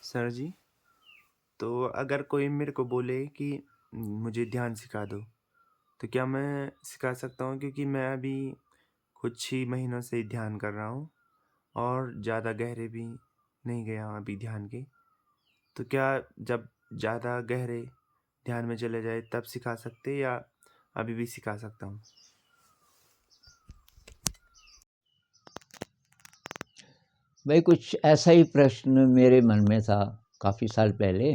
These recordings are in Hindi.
सर जी, तो अगर कोई मेरे को बोले कि मुझे ध्यान सिखा दो, तो क्या मैं सिखा सकता हूँ? क्योंकि मैं अभी कुछ ही महीनों से ध्यान कर रहा हूँ और ज़्यादा गहरे भी नहीं गया हूँ अभी ध्यान के। तो क्या जब ज़्यादा गहरे ध्यान में चले जाए तब सिखा सकते या अभी भी सिखा सकता हूँ? भाई कुछ ऐसा ही प्रश्न मेरे मन में था काफ़ी साल पहले।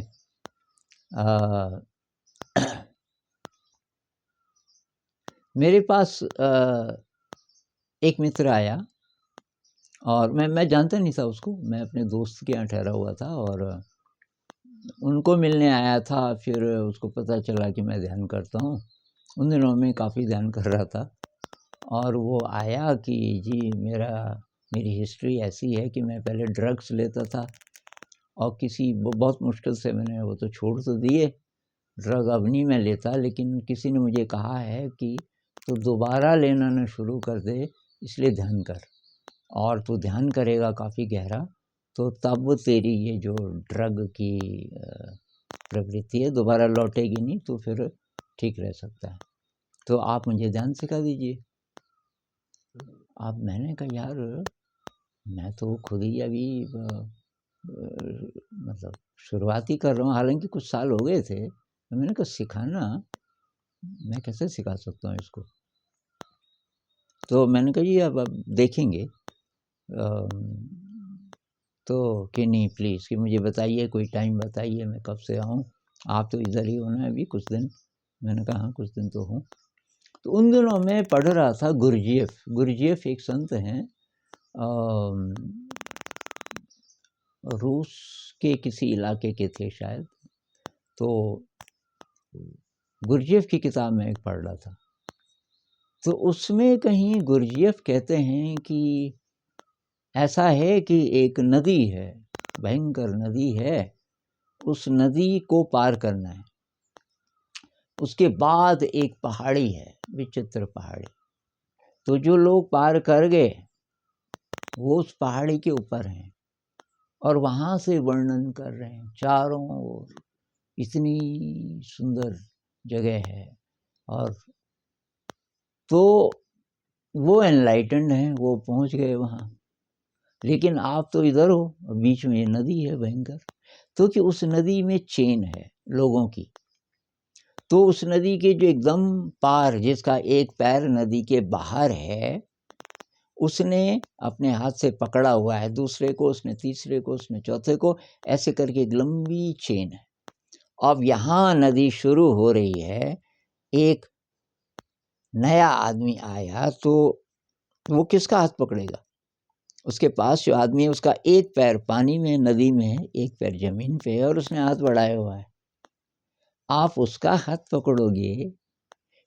अ, मेरे पास एक मित्र आया और मैं जानता नहीं था उसको। मैं अपने दोस्त के यहाँ ठहरा हुआ था और उनको मिलने आया था। फिर उसको पता चला कि मैं ध्यान करता हूँ। उन दिनों में काफ़ी ध्यान कर रहा था और वो आया कि जी मेरी हिस्ट्री ऐसी है कि मैं पहले ड्रग्स लेता था और बहुत मुश्किल से मैंने वो तो छोड़ तो दिए। ड्रग अब नहीं मैं लेता, लेकिन किसी ने मुझे कहा है कि तू दोबारा लेना न शुरू कर दे, इसलिए ध्यान कर। और तू ध्यान करेगा काफ़ी गहरा, तो तब तेरी ये जो ड्रग की प्रवृत्ति है दोबारा लौटेगी नहीं, तो फिर ठीक रह सकता है। तो आप मुझे ध्यान सिखा दीजिए। अब मैंने कहा यार, मैं तो खुद ही अभी मतलब शुरुआत ही कर रहा हूँ, हालांकि कुछ साल हो गए थे। तो मैंने कहा सिखाना, मैं कैसे सिखा सकता हूँ इसको। तो मैंने कहा जी अब देखेंगे। तो कि नहीं प्लीज़ कि मुझे बताइए, कोई टाइम बताइए, मैं कब से आऊँ। आप तो इधर ही हो ना अभी कुछ दिन। मैंने कहा हाँ कुछ दिन तो हूँ। तो उन दिनों मैं पढ़ रहा था गुरजीएफ एक संत हैं, रूस के किसी इलाके के थे शायद। तो गुरजीएफ की किताब में एक पढ़ रहा था। तो उसमें कहीं गुरजीएफ कहते हैं कि ऐसा है कि एक नदी है, भयंकर नदी है, उस नदी को पार करना है। उसके बाद एक पहाड़ी है, विचित्र पहाड़ी। तो जो लोग पार कर गए वो उस पहाड़ी के ऊपर हैं और वहाँ से वर्णन कर रहे हैं चारों ओर, इतनी सुंदर जगह है। और तो वो एनलाइटेंड हैं, वो पहुँच गए वहाँ। लेकिन आप तो इधर हो, बीच में ये नदी है भयंकर। तो कि उस नदी में चेन है लोगों की। तो उस नदी के जो एकदम पार, जिसका एक पैर नदी के बाहर है, उसने अपने हाथ से पकड़ा हुआ है दूसरे को, उसने तीसरे को, उसने चौथे को, ऐसे करके एक लंबी चेन है। अब यहाँ नदी शुरू हो रही है, एक नया आदमी आया तो वो किसका हाथ पकड़ेगा? उसके पास जो आदमी है उसका एक पैर पानी में, नदी में है, एक पैर जमीन पे है और उसने हाथ बढ़ाया हुआ है। आप उसका हाथ पकड़ोगे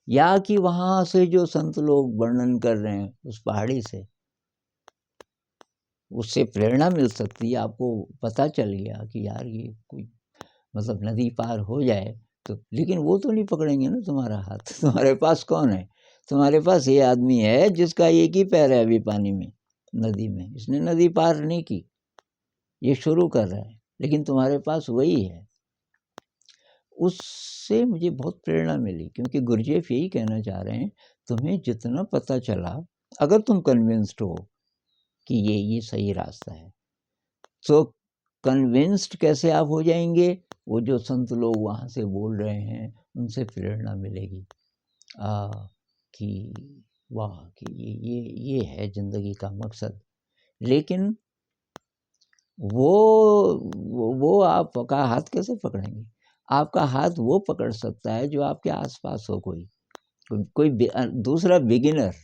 या कि वहाँ से जो संत लोग वर्णन कर रहे हैं उस पहाड़ी से, उससे प्रेरणा मिल सकती है। आपको पता चल गया कि यार ये कोई मतलब नदी पार हो जाए तो, लेकिन वो तो नहीं पकड़ेंगे ना तुम्हारा हाथ। तुम्हारे पास कौन है? तुम्हारे पास ये आदमी है जिसका एक ही पैर है अभी पानी में, नदी में। इसने नदी पार नहीं की, ये शुरू कर रहा है, लेकिन तुम्हारे पास वही है। उससे मुझे बहुत प्रेरणा मिली, क्योंकि गुरजेफ यही कहना चाह रहे हैं, तुम्हें जितना पता चला, अगर तुम कन्विंस्ड हो कि ये सही रास्ता है, तो कन्विंस्ड कैसे आप हो जाएंगे? वो जो संत लोग वहाँ से बोल रहे हैं उनसे प्रेरणा मिलेगी कि वाह, कि ये है ज़िंदगी का मकसद। लेकिन वो आपका हाथ कैसे पकड़ेंगे? आपका हाथ वो पकड़ सकता है जो आपके आसपास हो, कोई दूसरा बिगिनर,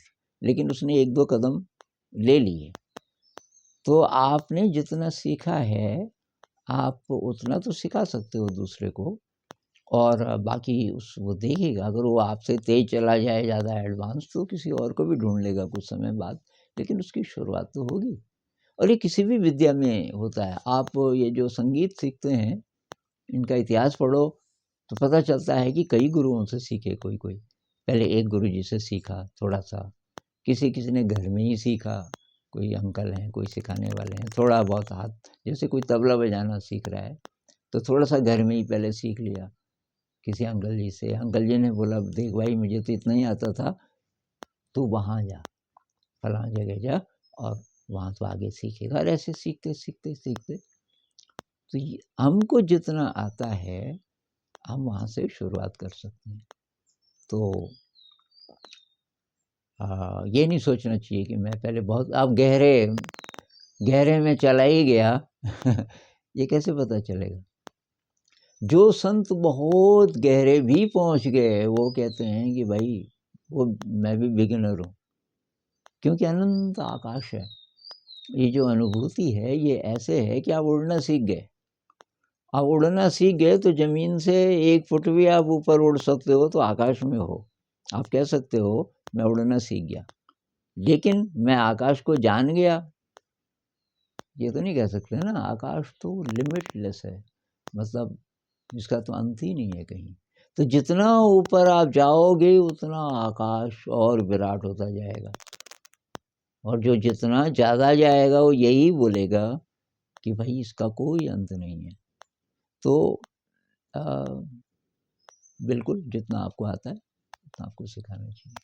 लेकिन उसने एक दो कदम ले लिए। तो आपने जितना सीखा है, आप उतना तो सिखा सकते हो दूसरे को, और बाकी वो देखेगा। अगर वो आपसे तेज चला जाए, ज़्यादा एडवांस, तो किसी और को भी ढूंढ लेगा कुछ समय बाद, लेकिन उसकी शुरुआत तो होगी। और ये किसी भी विद्या में होता है। आप ये जो संगीत सीखते हैं, इनका इतिहास पढ़ो तो पता चलता है कि कई गुरुओं से सीखे कोई कोई। पहले एक गुरु जी से सीखा थोड़ा सा, किसी किसी ने घर में ही सीखा, कोई अंकल हैं, कोई सिखाने वाले हैं, थोड़ा बहुत हाथ, जैसे कोई तबला बजाना सीख रहा है तो थोड़ा सा घर में ही पहले सीख लिया किसी अंकल जी से। अंकल जी ने बोला देख भाई मुझे तो इतना ही आता था, तू वहाँ जा, फलां जगह जा और वहाँ तो आगे सीखेगा। और ऐसे सीखते सीखते सीखते तो हमको जितना आता है हम वहाँ से शुरुआत कर सकते हैं। तो ये नहीं सोचना चाहिए कि मैं पहले बहुत अब गहरे में चला ही गया ये कैसे पता चलेगा? जो संत बहुत गहरे भी पहुंच गए वो कहते हैं कि भाई वो मैं भी बिगिनर हूँ, क्योंकि अनंत आकाश है। ये जो अनुभूति है ये ऐसे है कि आप उड़ना सीख गए। आप उड़ना सीख गए तो ज़मीन से 1 फुट भी आप ऊपर उड़ सकते हो तो आकाश में हो। आप कह सकते हो मैं उड़ना सीख गया, लेकिन मैं आकाश को जान गया, ये तो नहीं कह सकते ना। आकाश तो लिमिटलेस है, मतलब इसका तो अंत ही नहीं है कहीं। तो जितना ऊपर आप जाओगे उतना आकाश और विराट होता जाएगा, और जो जितना ज़्यादा जाएगा वो यही बोलेगा कि भाई इसका कोई अंत नहीं है। तो बिल्कुल जितना आपको आता है उतना आपको सिखाना चाहिए।